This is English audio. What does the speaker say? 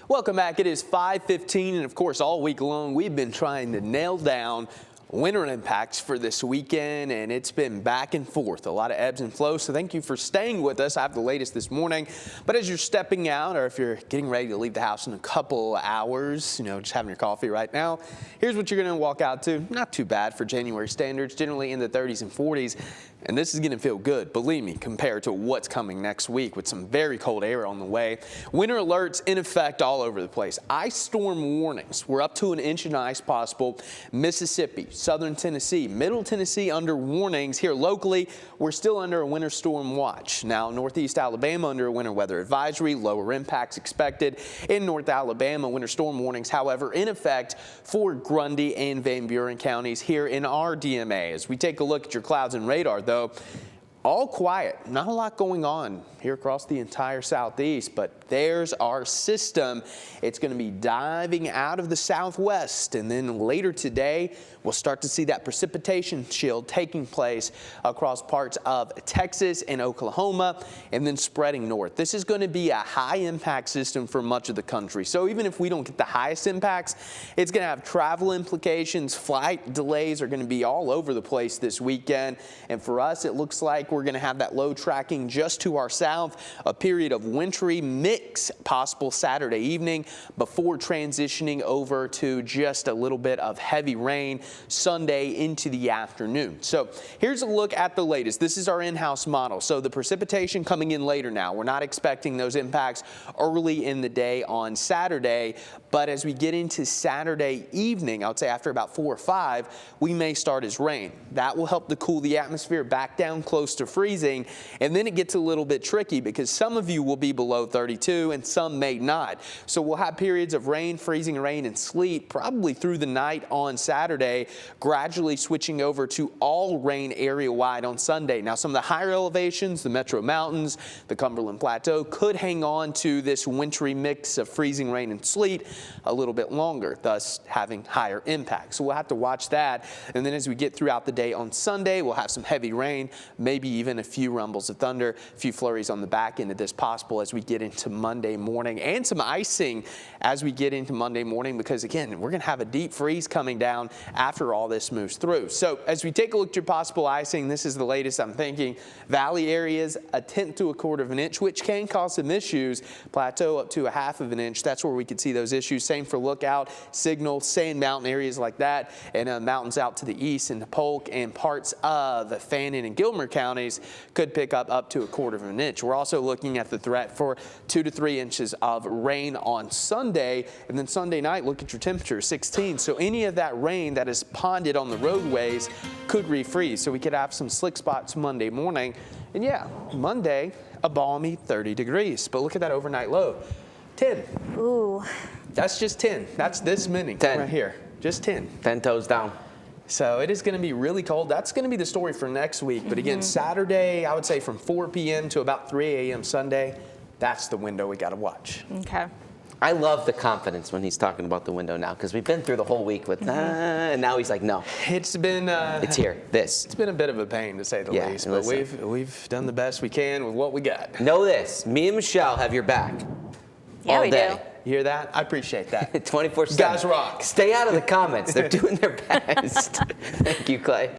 Welcome back. It is 5:15, and of course, all week long, we've been trying to nail down winter impacts for this weekend, and it's been back and forth, a lot of ebbs and flows. So thank you for staying with us. I have the latest this morning. But as you're stepping out, or if you're getting ready to leave the house in a couple hours, just having your coffee right now, here's what you're going to walk out to. Not too bad for January standards, generally in the 30s and 40s. And this is going to feel good, believe me, compared to what's coming next week with some very cold air on the way. Winter alerts in effect all over the place. Ice storm warnings. We're up to an inch of ice possible. Mississippi, southern Tennessee, middle Tennessee under warnings. Here locally, we're still under a winter storm watch. Now, northeast Alabama under a winter weather advisory. Lower impacts expected. In North Alabama, winter storm warnings, however, in effect for Grundy and Van Buren counties here in our DMA. As we take a look at your clouds and radar, though, all quiet, not a lot going on here across the entire southeast, but there's our system. It's going to be diving out of the southwest, and then later today we'll start to see that precipitation shield taking place across parts of Texas and Oklahoma, and then spreading north. This is going to be a high impact system for much of the country. So even if we don't get the highest impacts, it's going to have travel implications. Flight delays are going to be all over the place this weekend, and for us it looks like we're going to have that low tracking just to our south, a period of wintry mix possible Saturday evening before transitioning over to just a little bit of heavy rain Sunday into the afternoon. So here's a look at the latest. This is our in-house model. So the precipitation coming in later now. We're not expecting those impacts early in the day on Saturday, but as we get into Saturday evening, I would say after about 4 or 5, we may start as rain. That will help to cool the atmosphere back down close to freezing, and then it gets a little bit tricky because some of you will be below 32 and some may not. So we'll have periods of rain, freezing rain, and sleet probably through the night on Saturday, gradually switching over to all rain area-wide on Sunday. Now, some of the higher elevations, the Metro Mountains, the Cumberland Plateau, could hang on to this wintry mix of freezing rain and sleet a little bit longer, thus having higher impacts. So we'll have to watch that. And then as we get throughout the day on Sunday, we'll have some heavy rain, maybe even a few rumbles of thunder, a few flurries on the back end of this possible as we get into Monday morning, and some icing as we get into Monday morning, because again, we're going to have a deep freeze coming down after all this moves through. So as we take a look at your possible icing, this is the latest I'm thinking. Valley areas, 1/10 to 1/4 of an inch, which can cause some issues. Plateau up to 1/2 of an inch. That's where we could see those issues. Same for Lookout, Signal, Sand Mountain areas like that, and mountains out to the east into Polk and parts of Fannin and Gilmer counties could pick up to 1/4 of an inch. We're also looking at the threat for 2 to 3 inches of rain on Sunday, and then Sunday night, look at your temperature, 16. So any of that rain that is ponded on the roadways could refreeze. So we could have some slick spots Monday morning, and yeah, Monday, a balmy 30 degrees. But look at that overnight low, 10. Ooh. That's just 10. That's this many 10. right here. Just 10. 10 toes down. So it is going to be really cold. That's going to be the story for next week. But again, Saturday, I would say from 4 p.m. to about 3 a.m. Sunday, that's the window we got to watch. Okay. I love the confidence when he's talking about the window now, because we've been through the whole week with and now he's like, no. It's been it's here. This. It's been a bit of a pain, to say the least, but we've done the best we can with what we got. Know this, me and Michelle have your back. Yeah, all we day. do. You hear that? I appreciate that. 24/7. Guys rock. Stay out of the comments. They're doing their best. Thank you, Clay.